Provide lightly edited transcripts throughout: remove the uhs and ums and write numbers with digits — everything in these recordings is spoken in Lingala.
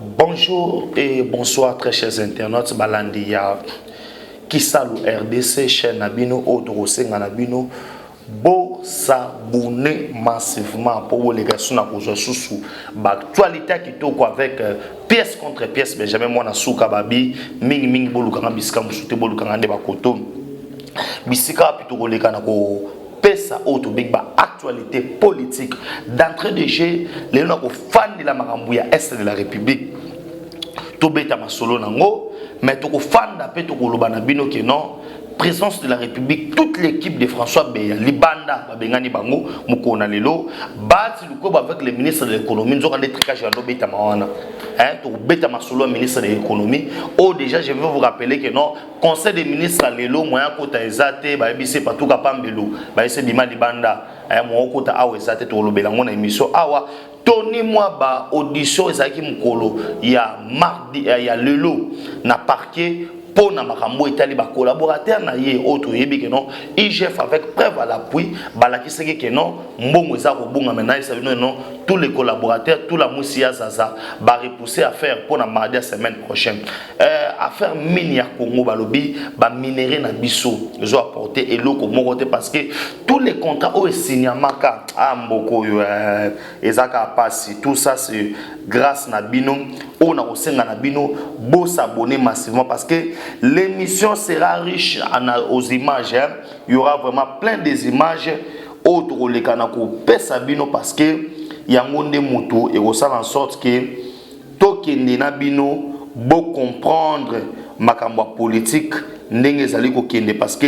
Bonjour et bonsoir très chers internautes. Balandia Kisalu RDC chaîne Nabino Odrosé Nabino Bo s'abonner massivement pour les gars sur sous actualité qui toque avec pièce contre pièce. Benjamin Mwana Souka Babi Ming Bolukanga Biska Musute Bolukanga Ndeba Koto Bisika plutôt les gars pesa auto big ba actualité politique d'entrée de jeu les gens fan de la Marambouya est de la République to beta masolo nango mais to fan da pe to koloba na bino ke non présence de la République toute l'équipe de François Beya libanda ba bengani bango mukona lelo bati luko avec le ministre de l'économie nzo ka tricage ya no beta mawana to beta masolo ministre de l'économie oh déjà je veux vous rappeler que non conseil des ministres lelo moya kota ezate ba bise patuka pambelo ba ese bima libanda moya kota awa ezate to lobela ngona émission awa Tony Mwaba audition ezaki mukolo ya mardi ya lelo na parquet pour na makambo etali ba collaborateur na ye autre yebi que non IGF avec preuve à l'appui balakiseki que non mbongo eza ko bunga maintenant ça non tous les collaborateurs tout la musia zaza ba repousser à faire pour na mardi la semaine prochaine affaire mine ya Congo balobi ba minerai na biso zo apporter eloko mokote parce que tous les contrats au signamaka amboko ezaka passi tout ça c'est grâce na bino on a aussi na bino beau s'abonner massivement parce que l'émission sera riche aux images hein. Il y aura vraiment plein des images autres les kanako pesa bino parce que yangonde moto et ça en sorte que tokende na bino beau comprendre makambo politique ndenge ezali ko kende parce que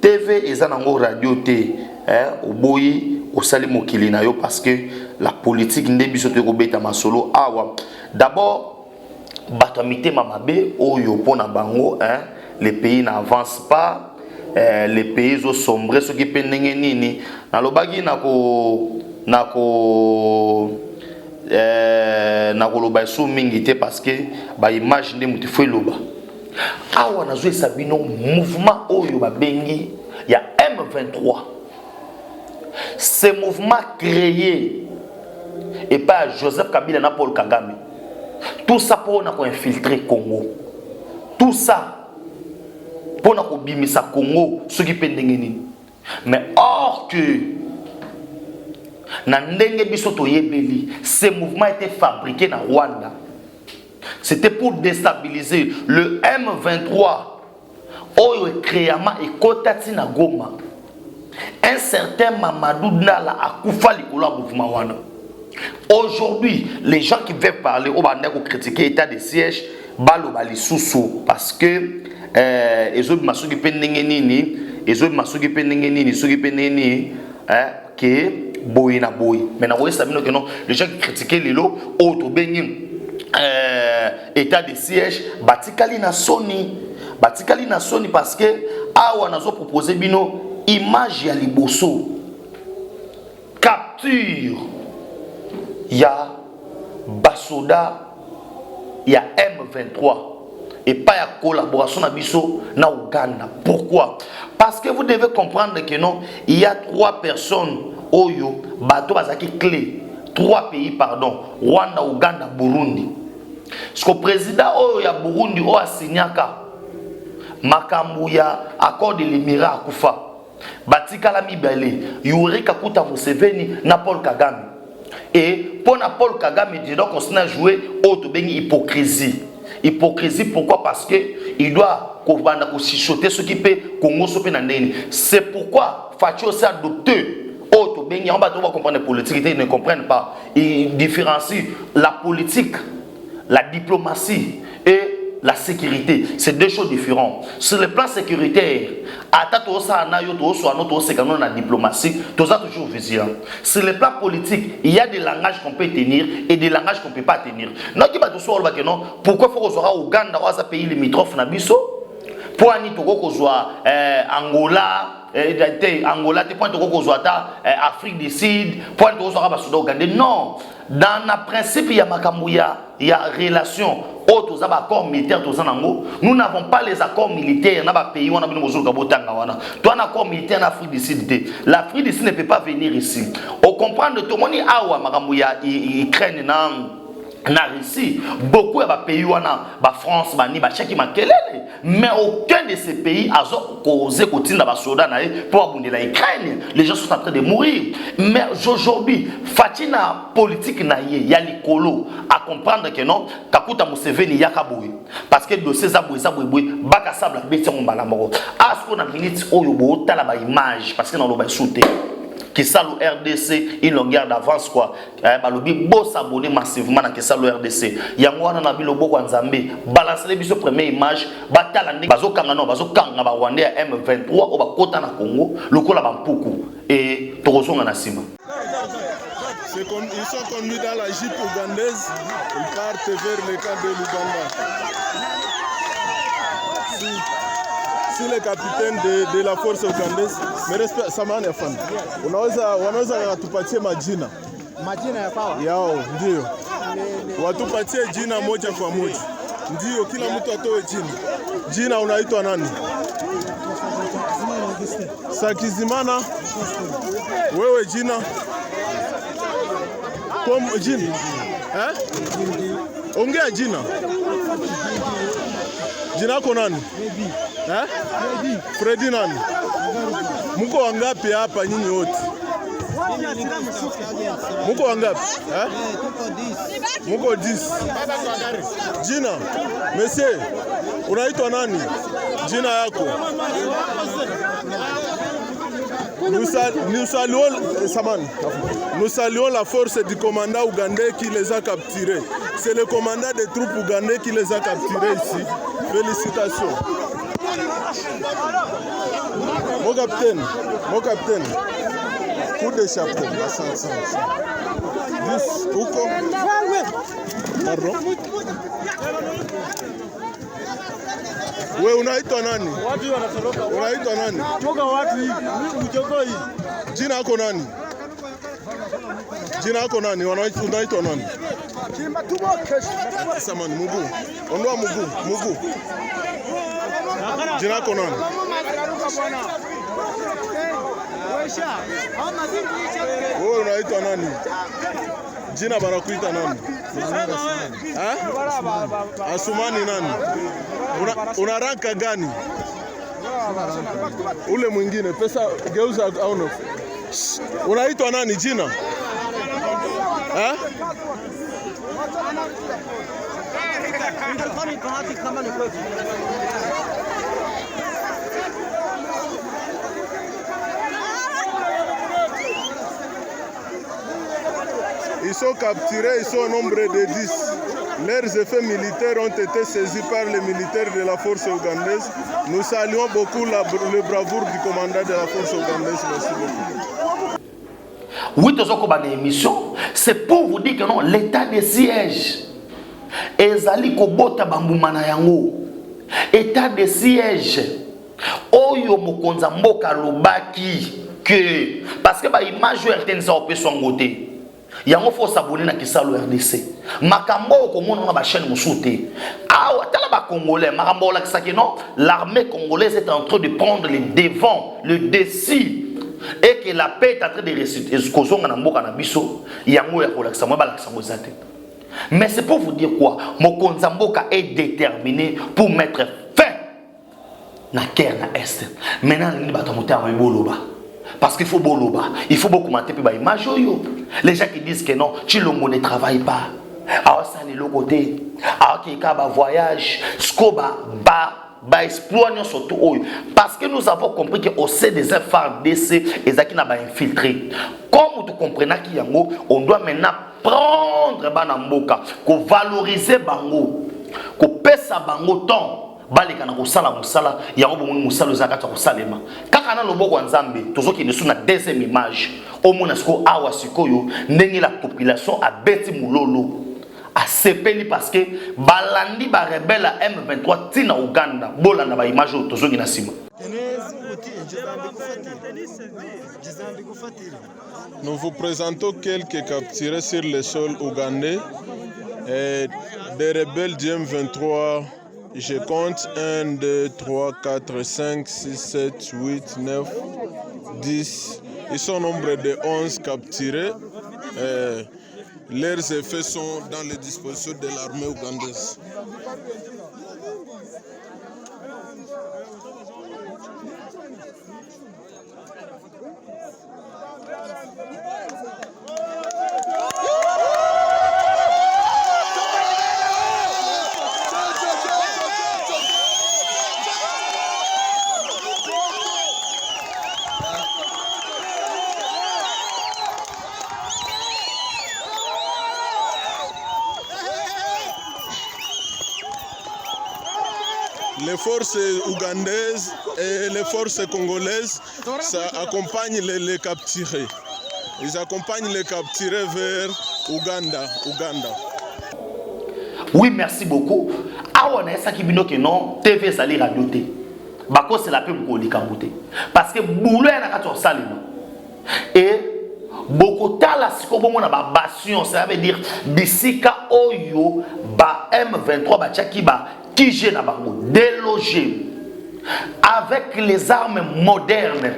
TV eza nango radio te hein oboyi osali mokili na yo parce que la politique nde biso te ko beta masolo awa d'abord batamité mamabe oyo pona bango hein les pays n'avancent pas les pays ont sombré ce qui pendenge nini na lobaki na koloba sou mingi te parce que ba image nde mutu fo loba awa na zo sabino mouvement oyo ba bengi ya M23 ce mouvement créé et par Joseph Kabila na Paul Kagame. Tout ça pour nous infiltrer Congo. Tout ça pour nous bimisa Congo, ce qui pendengeni. Mais or que na ndenge bisoto yebeli, ce mouvement était fabriqué na Rwanda. C'était pour déstabiliser le M23. Oyo créama et kotati na Goma. Un certain Mamadou Nala a kufa likolo mouvement wana. Aujourd'hui, les gens qui veulent parler au bandeko critiquer l'état de siège, balo bali sousou parce que ezo masuki pendenge nini, ezo masuki pendenge nini, suki pendenge nini que boy na boy. Maintenant vous savez que non, les gens qui critiquent lelo auto bengi état de siège, batikali na Sony parce que awa nazo proposer bino image ya liboso capture ya basoda ya M23 et pas ya collaboration na biso na Uganda. Pourquoi? Parce que vous devez comprendre que non, il y a 3 personnes oyo bato bazaki clé 3 pays pardon, Rwanda, Uganda, Burundi. Ce que président oyo ya Burundi o asignaka makambu ya accord de l'Émirat akufa batikala mibale Yoweri Kaguta Museveni na Paul Kagame. Et pour Paul Kagame, il doit continuer à jouer autre hypocrisie. Hypocrisie, pourquoi? Parce que il doit aussi chuter ce qui peut Congo. C'est pourquoi Facho s'est adopté. Autre bengi, on va comprendre la politique, ils ne comprennent pas. Ils différencient la politique, la diplomatie et la sécurité. C'est 2 choses différentes. Sur le plan sécuritaire, la diplomatie, toujours vigilant. Sur le plan politique, il y a des langages qu'on peut tenir et des langages qu'on ne peut pas tenir. Pourquoi il faut que soit Ouganda ou un pays limitrophe na biso? Pour que soit Angola, Angola, Afrique du Sud, pour que soit Ouganda. Non, dans le principe, il y a Makamouya, il y a relation. Autres accords militaires, nous n'avons pas les accords militaires dans les pays où on a besoin de un accord militaire en Afrique du Sud. L'Afrique du Sud ne peut pas venir ici. On comprend que tout le monde a Makamouya, Ukraine, na Russie, beaucoup de pays ba France, ba Tchéquie, mais aucun de ces pays a causé soldats pour abonder la Ukraine. Les gens sont en train de mourir. Mais aujourd'hui, Fatina politique il y a l'écolo à comprendre que non, Kakuta Museveni Yakaboui. Parce que le César Bouizaboui, Baka Sabla, Bétion Balamoro. À ce qu'on a minute, Oyobo, Talaba image, parce que dans le sauté. Qui ça le RDC, ils ont guerre d'avance quoi. Balobi beau s'abonner massivement à qui ça le RDC. Yangwana na bilobo kwa Nzambe. Balancer les biso première image. Batala ndi bazo kanga no bazo kanga ba Rwanda M23 au ba kota na Congo. Lokola ba mpuku et tozonga na sima. Ils sont conduits dans la jeep ougandaise. Ils partent vers le camp de l'Ouganda. Si le capitaine de la force ougandaise, mais respect samani afande, wanaweza watupatie majina ya pawa yao, ndio watupatie jina moja kwa moja, ndio kila mtu atoe jina. Unaitwa nani? Sakizimana. Wewe jina? Kwa jina ongea jina. Jina yako nani? Freddy nani? Muko wangapi hapa nyinyi wote? Muko wangapi? Muko 10. Jina? Monsieur, unaitwa nani? Jina yako? Nous saluons la force du commandant ougandais qui les a capturés. C'est le commandant des troupes ougandais qui les a capturés ici. Félicitations. Mon capitaine, coup de chapeau. 10, Uko. Pardon. Wewe unaitwa nani? Unaitwa nani? Toka watu hivi, mjogoi. Jina yako nani? Jina yako nani? Unaitwa nani? Kimba tumo kesho. Samani Mugu. Ondoa Mugu. Jina yako nani? Wewe unaitwa nani? Jina banakuita nani? Asumani nani? Una ranka gani? Ule mwingine pesa geuza auno. Unaitwa nani jina? Ils sont capturés, ils sont au nombre de 10. Leurs effets militaires ont été saisis par les militaires de la force ougandaise. Nous saluons beaucoup le bravoure du commandant de la force ougandaise. Merci beaucoup. Oui, tout ça comme émission, c'est pour vous dire que non, l'état de siège. Ezali kobota bambumana yango. État de siège. Oyo mokonza mboka lobaki que parce que ba image RTN ça opé son côté. Yango faut s'abonner na Kisalo RDC. Makambo komona na ba chaîne musuté. Ah, tala ba congolais, makambo la kisaki non, l'armée congolaise est en train de prendre le devant, le dessus. Et que la paix est en train de réciter. Ezkozonga na mboka na biso, yango ya kolakisa mo ba lakisa mo zate. Mais c'est pour vous dire quoi? Mokonza mboka est déterminé pour mettre fin na guerre na est. Maintenant ni ba tamuta ba boloba. Parce qu'il faut boloba, il faut beaucoup commenter puis ba image yo. Les gens qui disent que non, Chilombo ne travaille pas. Alors ça les côté. Alors qui ka ba voyage, scoba ba exploiter surtout parce que nous avons compris que au sein des FARDC et qui n'a pas infiltré. Comme vous comprenez qui yango, on doit maintenant prendre bana mboka, ko valoriser bango, ko pesa bango temps. Balika na kosala musala yango bomu musala zakata kosalema kaka na loboko nzambe tozoki nesu na deuxième image omona siko awa sikoyo ndenge la population a beti mulolo a sepeli parce que balandi ba rebelle M23 tina Uganda bolanda ba image tozoki na sima. Nous vous présentons quelques capturés sur le sol ougandais et des rebelles du M23. Je compte 1, 2, 3, 4, 5, 6, 7, 8, 9, 10. Ils sont au nombre de 11 capturés. leurs effets sont dans les dispositions de l'armée ougandaise. Les forces ougandaises et les forces congolaises, ça accompagne les capturés. Ils accompagnent les capturés vers Ouganda. Oui, merci beaucoup. Ah ouais, ça qui bino que non, TV ça les radio té. Bako c'est la pub pour les camboté. Parce que boulot est na kato salino. Et beaucoup tala sikobo mona ba bastion, ça veut dire bisika oyo ba M23 ba tchakiba qui gêne à bango délogé avec les armes modernes.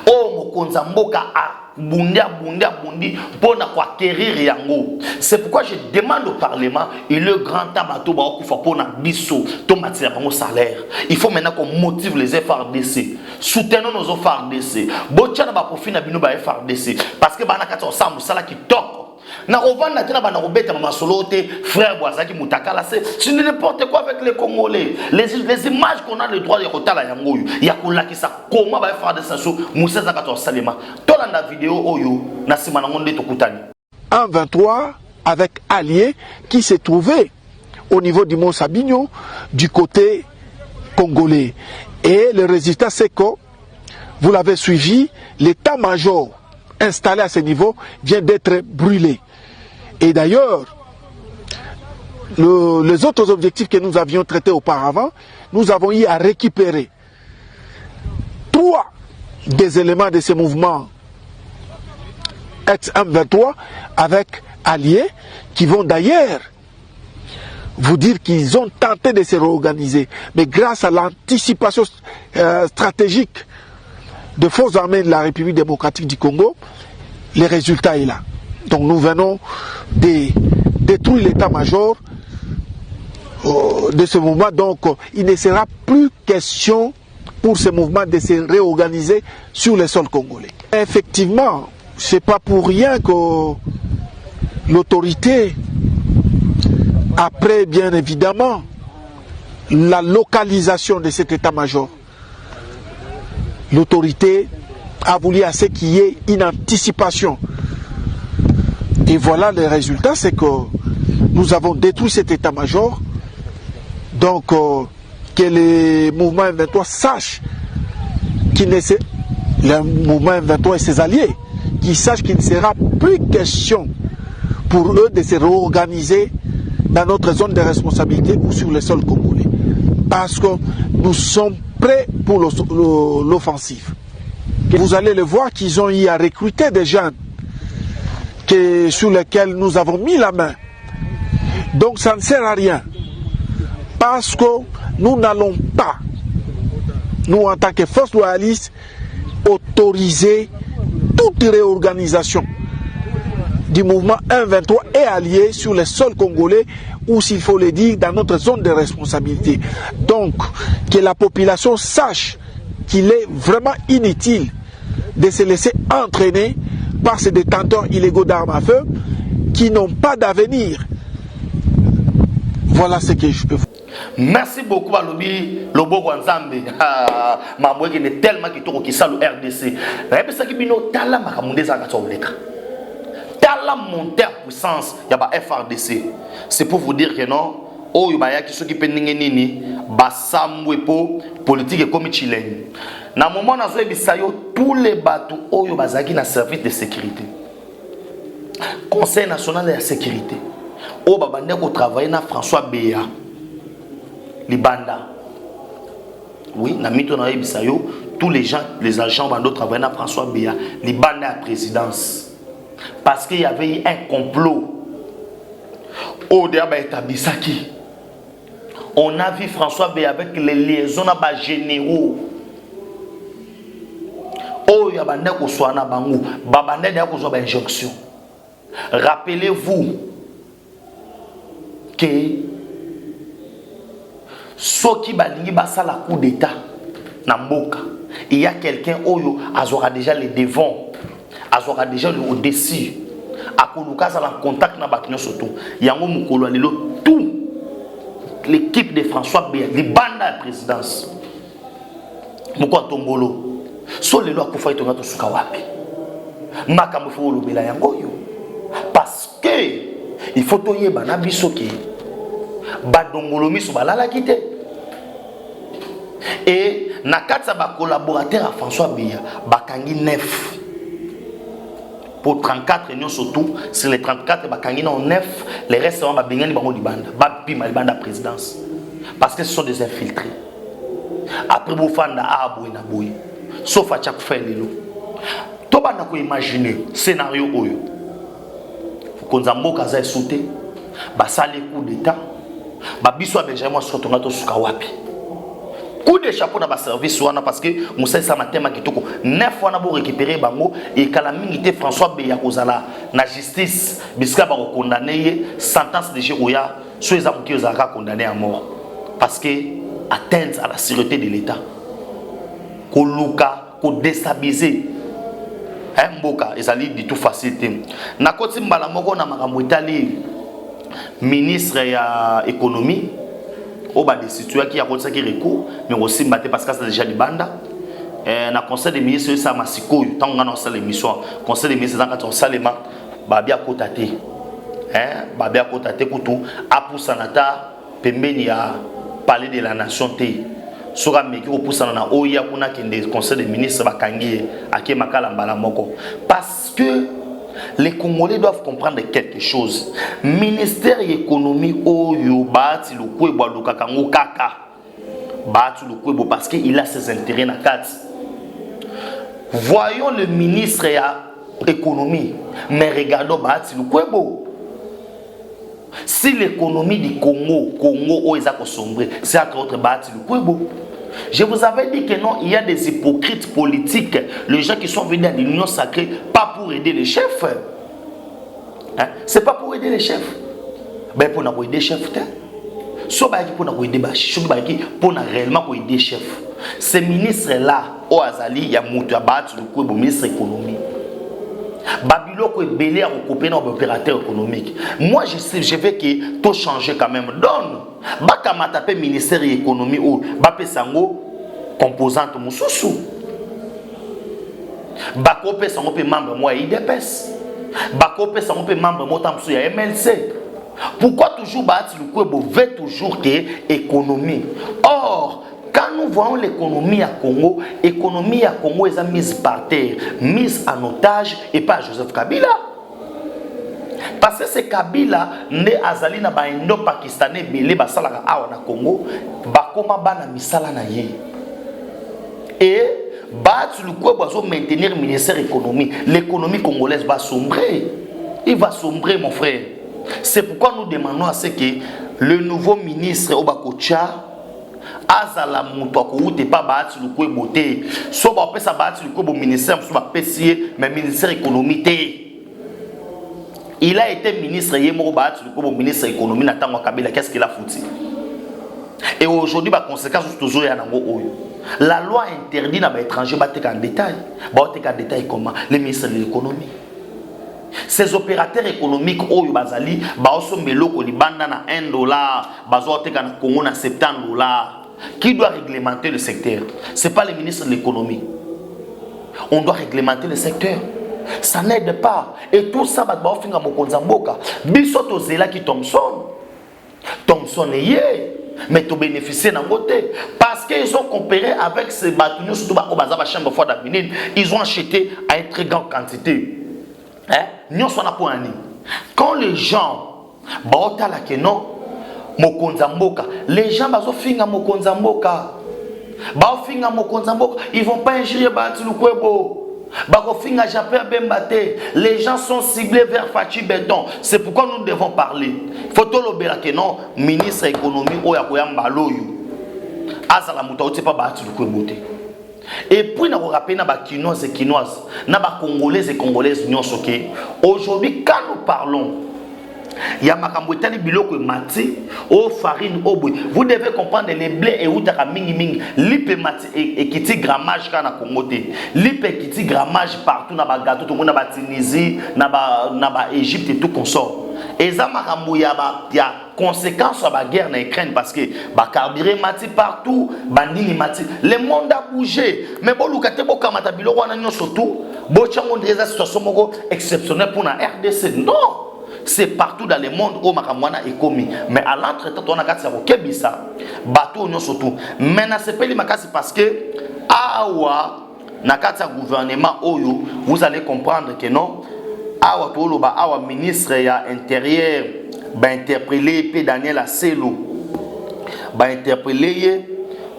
Oh mokonza mboka a bundi pour acquérir yango. C'est pourquoi je demande au Parlement et le grand tabato ba okufa pour na biso to matia bango salaire. Il faut maintenant qu'on motive les FRDC. Soutenons nos FRDC. Botia ba profit na bino ba FRDC parce que bana kato ensemble sala qui top. Na ovanda tena bana robeta mama solote frère Boazaki Mutakala c'est n'importe quoi avec les Congolais. Les images qu'on a le droit de rotala yango ya kolakisa comment ba faire des senso Moussa Zakato Salema. Tolanda vidéo oyo na sima na ngonde tokutani. En 23 avec alliés qui se trouvaient au niveau du Mont Sabinyo du côté congolais. Et le résultat c'est que vous l'avez suivi, l'état-major installé à ce niveau vient d'être brûlé. Et d'ailleurs, les autres objectifs que nous avions traités auparavant, nous avons eu à récupérer 3 des éléments de ces mouvements ex-M23 avec alliés qui vont d'ailleurs vous dire qu'ils ont tenté de se réorganiser. Mais grâce à l'anticipation stratégique de forces armées de la République démocratique du Congo, le résultat est là. Donc nous venons de détruire l'état-major de ce mouvement. Donc il ne sera plus question pour ce mouvement de se réorganiser sur le sol congolais. Effectivement, c'est pas pour rien que l'autorité, après bien évidemment la localisation de cet état-major, l'autorité a voulu à ce qu'il y ait une anticipation. Et voilà le résultat, c'est que nous avons détruit cet état-major. Donc que les mouvements M23 sachent le mouvement M23 et ses alliés, qu'ils sachent qu'il ne sera plus question pour eux de se réorganiser dans notre zone de responsabilité ou sur le sol congolais. Parce que nous sommes prêts pour l'offensive. Vous allez le voir qu'ils ont eu à recruter des jeunes sur lesquels nous avons mis la main. Donc ça ne sert à rien. Parce que nous n'allons pas, nous en tant que force loyaliste, autoriser toute réorganisation du mouvement M23 et alliés sur le sol congolais ou, s'il faut le dire, dans notre zone de responsabilité. Donc, que la population sache qu'il est vraiment inutile de se laisser entraîner par ces détenteurs illégaux d'armes à feu qui n'ont pas d'avenir. Voilà ce que je peux vous dire. Merci beaucoup à Lobo Wanzambe. Mamoué qui est tellement qui est le RDC. Mais ça qui bino tala makamunde za katoleka. Tala monter en puissance ya ba FRDC. C'est pour vous dire que non, oh yubaya qui s'occupe nini ba samwepo politique comme chilène. Na moment na zo bisayo tous les bateaux oyo bazaki na service de sécurité. Conseil national de la sécurité. Oh babande ko travailler na François Béa. Libanda. Oui, na mito na bisayo tous les gens, les agents bando travailler na François Béa, Libanda à présidence. Parce qu'il y avait eu un complot. Au début Tabisaki. On a vu François Béa avec les liaisons à généraux. Oh, il y a des gens qui sont en bango, babande des gens qui sont en injonction. Rappelez-vous que ceux qui balingi basa la coup d'état na mboka, il y a quelqu'un oyo azora déjà les devants, azora déjà le au-dessus, akoluka za la contact na bakinyo soto. Yango mukolo alelo tout l'équipe de François Béa, les bandes de la présidence. Moko tombolo. So lelo akufa itonga to suka wapi. Makambo fo lobela yango yo. Parce que il faut to yeba na biso ke badongolo miso balala kite. Et na katsa ba collaborateur à François Béa, bakangi 9. Pour 34 réunions surtout, sur les 34 bakangi non 9, les restes sont ba bengani bango di banda, ba pima di banda présidence. Parce que ce sont des infiltrés. Après bofanda abo na boy. Sauf à chaque fait lelo. To bana ko imaginer scénario oyo. Konzambo kaza sauté, ba sale coup d'état, ba biso Benjamin sotonga to suka wapi. Coup de chapeau na ba service wana parce que Moussa sa matema kitoko 9 fois na bo récupérer bango et calamité François Béa kozala na justice biska ba ko condamner sentence de Giroya so ezamuki ozaka condamné à mort parce que atteinte à la sûreté de l'État. Ko luka ko déstabiliser mboka ezali du tout facile. Na koti mbala moko na makambo itali ministre ya économie au bas de situation qui a continué qui recours mais aussi mbaté parce que c'est déjà du banda na conseil des ministres ça masiko tant on a dans l'émission conseil des ministres dans quand on salema babia kotate babia kotate kutu apusanata pembeni ya palais de la nation te sora meki opusana na oya kuna kende conseil des ministres bakangi ake makala mbala moko parce que les Congolais doivent comprendre quelque chose. Ministère de l'économie oyo baati lukwebo lukakango kaka baati lukwebo parce que il a ses intérêts na kati. Voyons le ministre de l'économie mais regardons baati lukwebo. Si l'économie du Congo o ezako sombre, c'est entre autres baati lukwebo. Je vous avais dit que non, il y a des hypocrites politiques, les gens qui sont venus à l'union sacrée, pas pour aider les chefs. Hein? C'est pas pour aider les chefs. Ben pour aider les chefs. Soit pour aider les chefs, pour réellement aider les chefs. Ces ministres-là, au Azali, il y a Moutou Abat, le ministre de l'économie. Babylone est belé à recouper dans l'opérateur économique. Moi, je veux que tout change quand même. Donne. Bakama tapé ministère de l'économie ou Bapé Sango composante Moussoussou. Bakopé Sango pe membre moi IDPS. Bakopé Sango pe membre moi Tamsou ya MLC. Pourquoi toujours battre le Kwebo veut toujours que économie. Or, quand nous voyons l'économie à Congo est mise par terre, mise en otage et pas Joseph Kabila. Parce que c'est Kabila, né azali na ba indo-pakistanais belé basalaka awa na Congo, bakoma bana misala na ye. Et battre le quoi pour maintenir le ministère de l'économie. L'économie congolaise va sombrer. Il va sombrer, mon frère. C'est pourquoi nous demandons à ce que le nouveau ministre Obakocha azala muto ko te pas battre le quoi beauté. So ba pesa battre le quoi ministère so ba pesier mais ministère économie té. Il a été ministre Yemoro battre le quoi ministre économie na tango Kabila qu'est-ce qu'il a foutu? Et aujourd'hui ba conséquence toujours ya nango oyo. La loi interdit na ba étranger ba te en détail. Ba te en détail comment les ministres de l'économie. Ces opérateurs économiques oyo bazali ba oso meloko libanda na $1 bazo te kana Congo na $70. Qui doit réglementer le secteur? C'est pas le ministre de l'économie. On doit réglementer le secteur. Ça n'aide pas. Et tout ça ba finga mokonza mboka. Biso to zela ki Thomson est mais tu bénéficies d'un côté parce qu'ils ont comparé avec ces bâtiments surtout au chambre fois d'admin, ils ont acheté à une très grande quantité. Nous sommes à point. Quand les gens baota la keno mokonza mboka, les gens bazo finga mokonza mboka. Ba finga mokonza mboka, ils vont pas ingérer bâti le kwebo. Bakofinga Japé Bembate, les gens sont ciblés vers Fachi Béton. C'est pourquoi nous devons parler. Photo lobela que non, ministre économie Oya Koyamba Loyo. Azala Mouta, tu pas battu le Kwebote. Et puis, nous rappelons na Quinoises et Quinoises, na Congolais et Congolaises, aujourd'hui, quand nous parlons, il y a makambo etali biloko mati o farine o boy. Vous devez comprendre les blés et outaka mingi mingi lipe mati et kiti grammage kana Congo te. Lipe kiti grammage partout na ba gâteau tout na ba Tunisie, na ba Égypte et tout consort. Et ça makambo ya conséquence à la guerre en Ukraine parce que ba carburé mati partout, bandini mati. Le monde a bougé. Mais bon lukate bo kamata biloko wana nyo surtout, bo chango ndeza situation moko exceptionnelle pour la RDC. Non. C'est partout dans le monde où makamwana est commis. Mais à l'entretemps, on a qu'à savoir que bisa, bateau non surtout. Mais na sepeli makasi parce que awa na kati gouvernement oyo, vous allez comprendre que non. Awa tolo ba awa ministre ya intérieur ba interpellé pe Daniel Aselo ba interpellé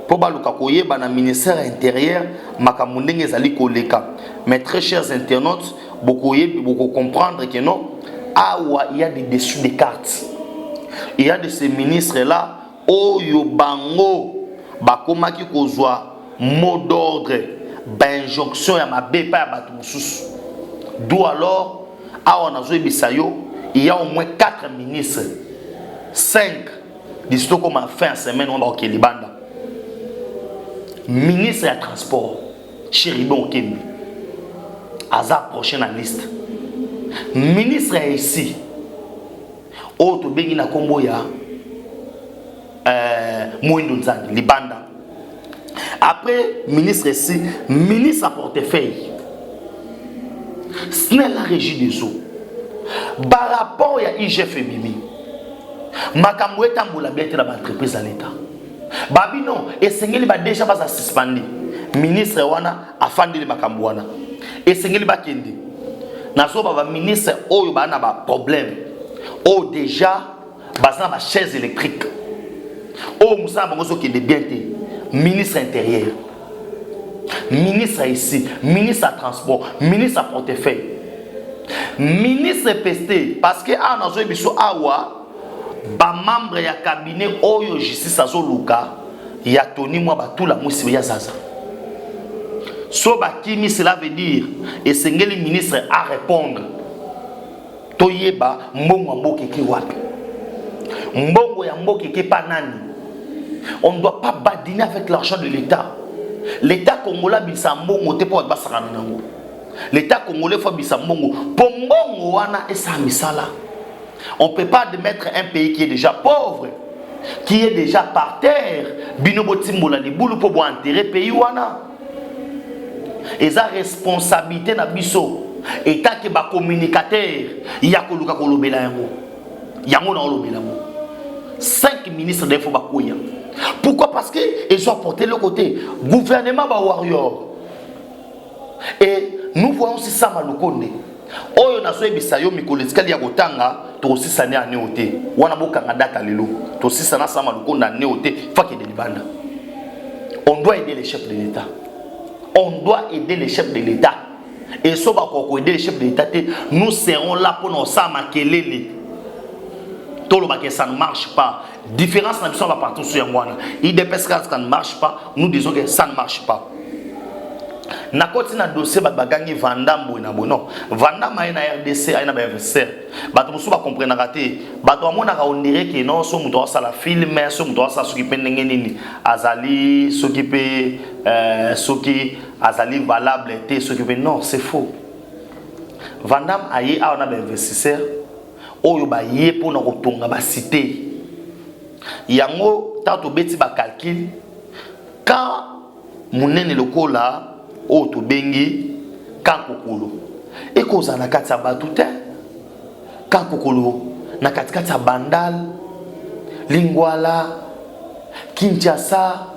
pour ba luka koye ba na ministère intérieur makamundenge zali koleka. Mais très chers internautes, beaucoup comprendre que non. Awa, il y a des dessous des cartes. Il y a de ces ministres-là, Oyo Bango, Bakomaki Kozwa, mot d'ordre, injonction, ya ma bépa ya Batoussous. D'où alors, Awa Nazoe Bissayo, il y a au moins 4 ministres, 5, disons comme en fin de semaine, on va au Kelibanda. Ministre des Transports, Chéribon Kemi, Azar prochaine en liste. Ministre ici, auto bengi na kombo ya Moindo Nzangi, Libanda. Après, ministre ici, ministre à portefeuille. Ce n'est la régie des eaux. Par rapport à IGF Mimi, makambo etambola bien te na entreprise à l'État. Babi non, et sengeli ba déjà pas suspendu. Ministre wana afandi le makambo wana. Et sengeli ba kende. Nazo ba ministre oyo ba na ba problème. O déjà bazana ba chaise électrique. O musa bango so kende bien te. Ministre intérieur. Ministre ici, ministre à transport, ministre à portefeuille. Ministre pesté parce que a nazo biso awa ba membre ya cabinet oyo justice azoluka ya Tony moi ba tout la musi ya zaza. So ba kimi cela veut dire et sengeli ministre à répondre. Toyeba mbongo mboke ki wapi. Mbongo ya mboke ki pa nani. On ne doit pas badiner avec l'argent de l'État. L'État congolais bisa mbongo te po basakana nango. L'État congolais faut bisa mbongo. Po mbongo wana esa misala. On ne peut pas mettre un pays qui est déjà pauvre, qui est déjà par terre, binobotimbola ni boulou pour boire enterrer pays wana. Et sa responsabilité na biso état que ba communicateur ya koluka kolobela yango. Yango na olobela yango. 5 ministres d'info bakoya. Pourquoi? Parce que ils ont porté le côté gouvernement ba warrior. Et nous voyons si ça malukonde. Oyo naso ebisa yo mikolo etikali ya kotanga to sisane ane ote wana bokanga data lelo to sisana sama lukonda ane ote faki de libanda. On doit aider les chefs de l'État. On doit aider les chefs de l'État. Et so ba ko aider les chefs de l'État, nous serons là pour nous sama kelele. Tolo ba que ça ne marche pas. Différence na biso va partout sur ngwana. IDPS ça ne marche pas, nous disons que ça ne marche pas. Na koti na dossier bat bagangi Vandam na bono Vandam ay na RDC ay na ba investisseur bato musu ba comprendre raté bato amona ka ondire que non so muto sala film so muto sa soki pendenge nini azali soki pe soki azali valable te soki pe non c'est faux. Vandam ay a na ba investisseur oyo ba ye pour na kotonga ba cité yango tato beti ba calcul quand munene lokola o to bengi kankokolo ekoza na kati ya batu te kankokolo na kati ya Bandal Lingwala Kinshasa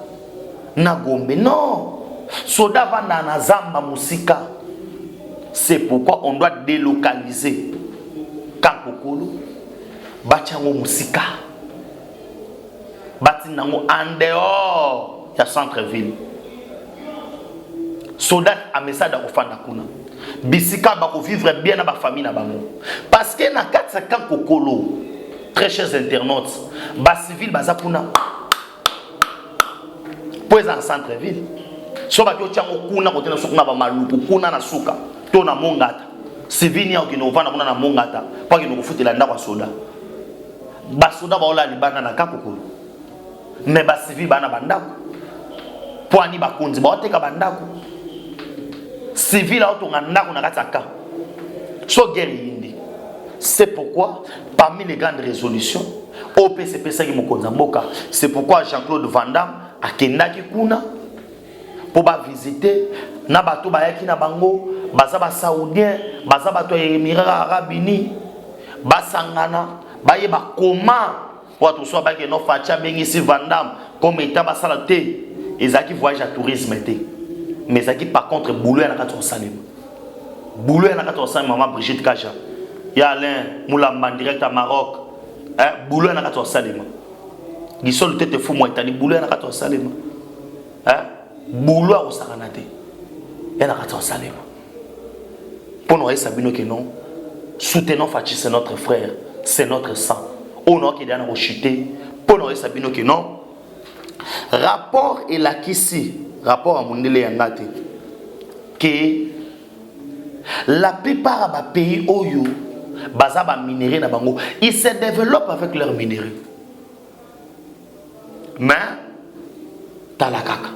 na Gombe non soda vanda na zamba musika. C'est pourquoi on doit délocaliser kankokolo bachango musika batinango en dehors ya centre-ville. Soldat a message à ofanda kuna. Bisika ba ko vivre bien na ba famille na bango. Parce que na 450 kokolo, très chers internautes, ba civil baza kuna. Pues en centre ville. so ba to tiango kuna ko tena sukuna ba maluku kuna na suka to na mongata sivini au kino vana kuna na mongata pa kino kufutela ndako soda ba soda ba ola libana na kakukulu me ba sivi bana bandako poani ba kunzi ba oteka bandako civil auto ndako na kataka so guerre yindi. C'est pourquoi parmi les grandes résolutions OPCP qui mokonza mboka, c'est pourquoi Jean-Claude Van Damme a kendaki kuna pour ba visiter na bato bayaki na bango baza ba saoudien baza bato ya Émirats Arabes Unis basangana baye ba comment watu so ba ke no facha bengi si Van Damme comme état basala te ezaki voyage à tourisme te mais ezaki par contre boulot na kato salima boulot na kato salima maman Brigitte Kaja ya Alain Moulamba direct à Maroc boulot na kato salima gisol tete fou moi tani boulot na kato salima boulot au saranate et na kato salima pour nous sabino que non soutenons Fachi, c'est notre frère, c'est notre sang on a qui est dans chuter pour nous sabino que non rapport et la kisi rapport à Mundele Yangate que la plupart des pays oyo baza ba minéraux na bango ils se développent avec leurs minéraux mais talakaka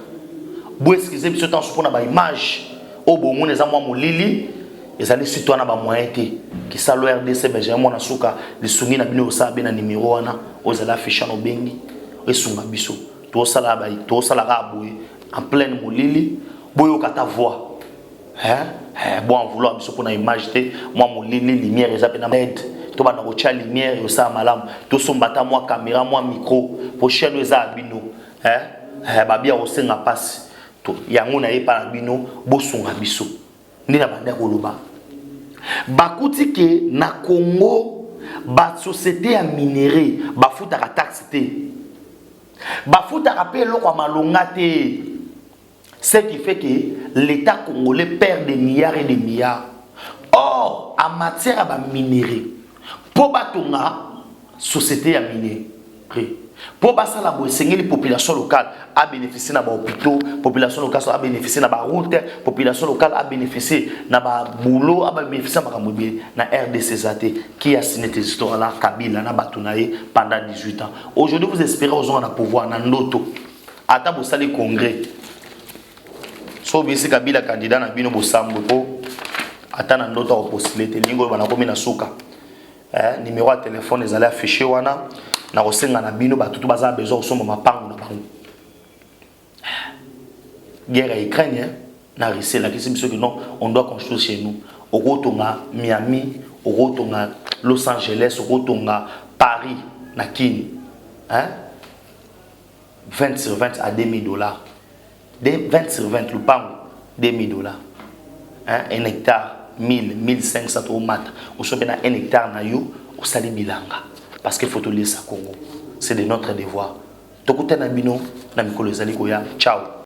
bo excusez biso temps pour na ba image o bo mona za mwa molili ezali citoyen na ba moyen te ki salo RDC benjamin na suka li sungi na bino sa bena numéro wana ozala afficher no bengi esunga biso to sala ba to sala ka boye en pleine molili boyo kata voix bon en vouloir biso pour na image te moi molili lumière ezapena med to ba na ko cha lumière yo sa malamu to sombata moi caméra moi micro pour chaîne eza bino ba bia osenga passe to yango na yepa na bino bosunga biso ndina banda koloba bakuti ke na Congo ba société ya minéré ba futa ka taxe te ba futa ka pe loko malonga te. Ce qui fait que l'État congolais perd des milliards et des milliards. Or, en matière de minerai, pour batonga société à minerai, pour basa la les populations locales a bénéficié de l'hôpital, population locale a bénéficié de la route, population locale a bénéficié de la boulot, a bénéficié de la RDC qui a signé ces histoires-là, Kabila, na Batunaye pendant 18 ans. Aujourd'hui, vous espérez aux gens à pouvoir, dans l'auto, à table au congrès. So bisi Kabila candidat na bino bosambo po atana ndoto ko possibilité lingo bana komi na suka numéro de téléphone ezali affiché wana na kosenga na bino batutu baza besoin osomba mapango na bango guerre à Ukraine na Russie la kisi biso que non on doit construire chez nous au rotonga Miami au rotonga Los Angeles au rotonga Paris na Kini 20 sur 20 à $2,000 20 sur 20 le pango $2,000 un hectare 1500 euros mat ou soit un hectare na yo au sali bilanga parce qu'il faut tout laisser à Congo c'est de notre devoir to kutana bino na mikolo ezali koya ciao.